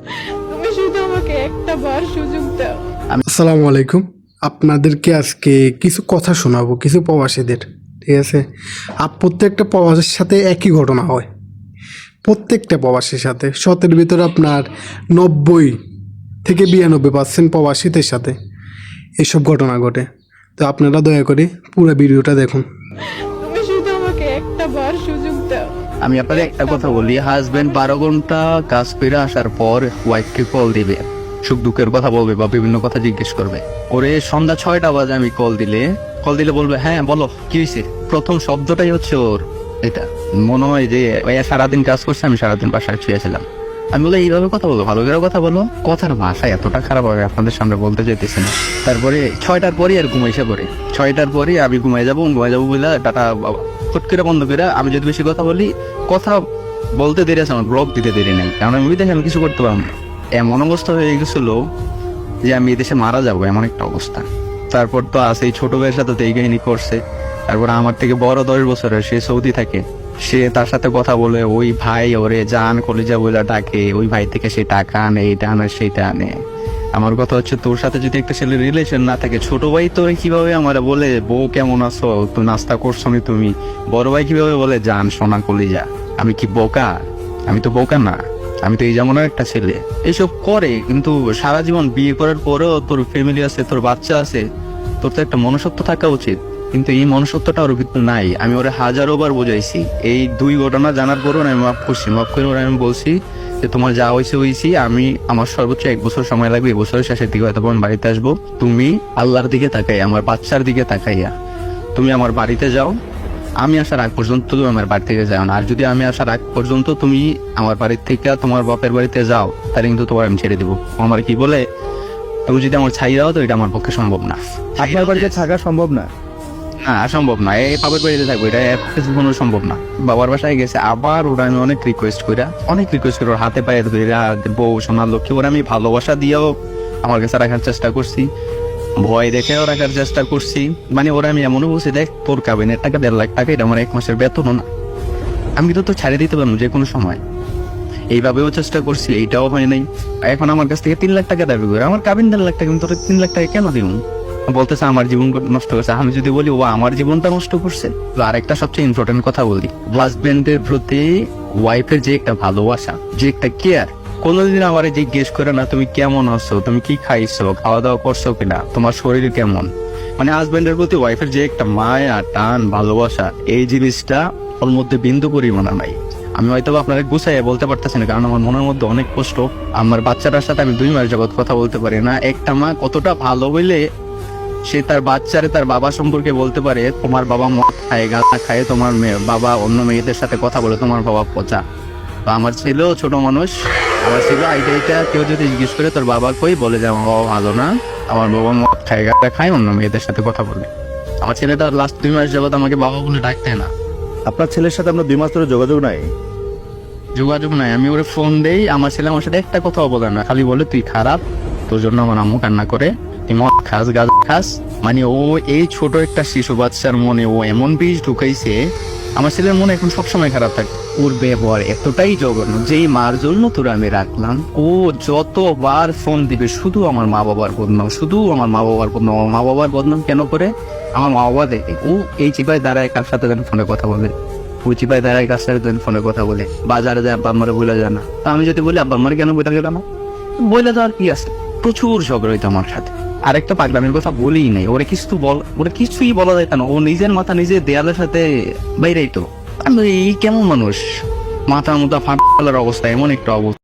তুমি শুধু আমাকে একটা বার সুযোগ দাও। আসসালামু আলাইকুম। আপনাদেরকে আজকে কিছু কথা শোনাবো, কিছু প্রবাসীদের। ঠিক আছে, প্রত্যেকটা প্রবাসীর সাথে একই ঘটনা হয়। প্রত্যেকটা প্রবাসীর সাথে 100-এর ভিতরে আপনার 90 থেকে 92% প্রবাসীদের সাথে এসব ঘটনা ঘটে। তো আপনারা দয়া করে পুরো ভিডিওটা দেখুন। তুমি শুধু আমাকে একটা বার সুযোগ দাও। আমি আপনাদের একটা কথা বলি, হাজবেন্ড 12 ঘন্টা কাজ করে আসার পর ওয়াইফকে কল দিবে, সুখ দুঃখের কথা বলবে বা বিভিন্ন কথা জিজ্ঞেস করবে। ওরে সন্ধ্যা 6টা বাজে আমি কল দিলে বলবে হ্যাঁ বলো কি হয়েছে। প্রথম শব্দটাই হচ্ছে ওর এটা। মনে হয় যে সারাদিন কাজ করছে, আমি সারাদিন বাসায় শুয়েছিলাম। আমি বলে এইভাবে কথা বলো, ভালো করে কথা বলো, কথার ভাষা এতটা খারাপ হবে আপনাদের সামনে বলতে চাইতেছি না। তারপরে 6টার পরই আর ঘুমাইছে পরে 6টার পরই আমি ঘুমাই যাবো বলে টাটা ফট করে বন্ধ করে। আমি যদি বেশি কথা বলি, কথা বলতে দেরি আছে, আমার ব্লক দিতে দেরি নেই, কারণ আমি দেখে আমি কিছু করতে পারবো না। এমন অবস্থা হয়ে গেছিল যে আমি এই দেশে মারা যাবো, এমন একটা অবস্থা। তারপর তো আছে এই ছোট ভাইয়ের সাথে তো এই কাহিনী করছে। তারপর আমার থেকে বড় 10 বছরের, সে সৌদি থাকে, সে তার সাথে কথা বলে, ওই ভাই ওরে জান কলিজা বলে ডাকে, ওই ভাই থেকে সে টাকা আনে, এইটা আনে সেইটা আনে। আমার কথা হচ্ছে, তোর সাথে যদি একটা ছেলের রিলেশন না থাকে, ছোট ভাই তোর কিভাবে আমার বলে বউ কেমন আছো, তুমি নাস্তা করছো নি তুমি, বড় ভাই কিভাবে বলে জান সোনা কলিজা। আমি কি বোকা? আমি তো বোকা না, আমি তো এই যেমনের একটা ছেলে। এইসব করে, কিন্তু সারা জীবন বিয়ে করার পরেও তোর ফ্যামিলি আছে, তোর বাচ্চা আছে, তোর তো একটা মনুষ্যত্ব থাকা উচিত। কিন্তু এই মনুষ্যত্বটা ওর ভিতরে নাই। আমি ওরে হাজারো বার বোঝাইছি। এই 2 ঘটনা জানার পরও আমি মাফ করছি। মাফ করে ওরা আমি বলছি যে তোমার যা হয়েছি, আমি আমার সর্বোচ্চ 1 বছর সময় লাগবে, এই বছরের শেষের দিকে হয়তো আমি বাড়িতে আসবো। তুমি আল্লাহর দিকে তাকাই, আমার বাচ্চার দিকে তাকাইয়া তুমি আমার বাড়িতে যাও। আমি আসার আগ পর্যন্ত তুমি আমার বাড়ি থেকে যাও না। আর যদি আমি আসার আগ পর্যন্ত তুমি আমার বাড়ির থেকে তোমার বাপের বাড়িতে যাও, তাহলে কিন্তু তোমার আমি ছেড়ে দিবো। আমার কি বলে, তুমি যদি আমার ছাই দাও, তো এটা আমার পক্ষে সম্ভব না। আপনার বাড়িতে থাকা সম্ভব না? না, সম্ভব না। এই বাবার বাড়িতে থাকবো, এটা কোনো সম্ভব না। বাবার বাসায় গেছে আবার, ওরা আমি অনেক রিকোয়েস্ট করে ওর হাতে পায়ে ধরে, বউ সোনার লক্ষ্মী, ওরা আমি ভালোবাসা দিয়েও আমার কাছে রাখার চেষ্টা করছি, ভয় দেখেও রাখার চেষ্টা করছি। মানে ওরা আমি এমনও বলছি, দেখ তোর কাবিনের টাকা 1.5 লাখ টাকা, এটা আমার 1 মাসের বেতনও না, আমি তো ছাড়িয়ে দিতে পারবো যে কোনো সময়। এইভাবেও চেষ্টা করছি, এইটাও হয় নাই। এখন আমার কাছ থেকে 3 লাখ টাকা দাবি করে, আমার কাবিন 1.5 লাখ টাকা, কিন্তু 3 লাখ টাকা কেন দিব? বলতেছে আমার জীবন নষ্ট করছে। আমি যদি বলি ও আমার জীবনটা নষ্ট করছে। তো আরেকটা সবচেয়ে ইম্পর্টেন্ট কথা বলি, হাজবেন্ডের প্রতি ওয়াইফের যে একটা ভালোবাসা, যে একটা কেয়ার, কোনোদিন আমার জিজ্ঞেস করে না তুমি কেমন আছো, তুমি কি খাইছো, খাওয়া দাওয়া করছো কিনা, তোমার শরীর কেমন। মানে হাজবেন্ডের প্রতি ওয়াইফের যে একটা মায়া টান ভালোবাসা, এই জিনিসটা ওর মধ্যে বিন্দু পরিমাণ নাই। আমি হয়তো আপনারা গুছাইয়া বলতে পারতেছি না, কারণ আমার মনের মধ্যে অনেক কষ্ট। আমার বাচ্চাটার সাথে আমি 2 মাস যাবত কথা বলতে পারি না। একটা মা কতটা ভালো হইলে সে তার বাচ্চারে তার বাবা সম্পর্কে বলতে পারে, তোমার বাবা মদ খায়, গাঁজা খায়, তোমার বাবা অন্য মেয়েদের সাথে কথা বলে, তোমার বাবা পচা। তো আমার ছেলেও ছোট মানুষ, আমার ছেলে এইটা কেউ যদি জিজ্ঞেস করে তোর বাবা কই, বলে যে আমার বাবা ভালো না, আমার বাবা মদ খায়, গাঁজা খায়, অন্য মেয়েদের সাথে কথা বলে। আমার ছেলেটা লাস্ট 2 মাস যাবত আমাকে বাবা বলে ডাকতে না। আপনার ছেলের সাথে আপনার 2 মাস ধরে যোগাযোগ নাই? যোগাযোগ নাই। আমি ওরে ফোন দেই, আমার ছেলে আমার সাথে একটা কথাও বলে না, খালি বলে তুই খারাপ, তোর জন্য আমার আম্মু কান্না করে, তুই মদ খাস, গাঁজা খাস। মানে ও এই ছোট একটা শিশু বাচ্চার মনে ও এমন বিষ ঢুকাইছে, আমার ছেলের মনে এখন সবসময় খারাপ থাকে। ওর ব্যবহার এতটাই জঘন্য, যেই মার জন্য তোরা আমি রাখলাম, ও যতবার ফোন দিবে শুধু আমার মা বাবার বদনাম, শুধু আমার মা বাবার বদনাম। আমার মা বাবার বদনাম কেন করে? আমার মা বাবা দেখে ও এই চিপায় দাঁড়ায় কার সাথে যেন ফোনে কথা বলে, ওই চিপায় দাঁড়ায় কার সাথে যেন ফোনে কথা বলে, বাজারে যায় আব্বা আমারে বলে যায় না। তা আমি যদি বলি আব্বা আমারে কেন বলে গেলাম, বলে তো আর কি আছে। প্রচুর ঝগড়া হইতো আমার সাথে। আরেকটা পাগলামের কথা বলিই নাই, ওরা কিছুই বলা যায় না। ও নিজের মাথা নিজে দেয়ালের সাথে বাইরেই তো। আমি এই কেমন মানুষ, মাথা ফাটার অবস্থা, এমন একটা অবস্থা।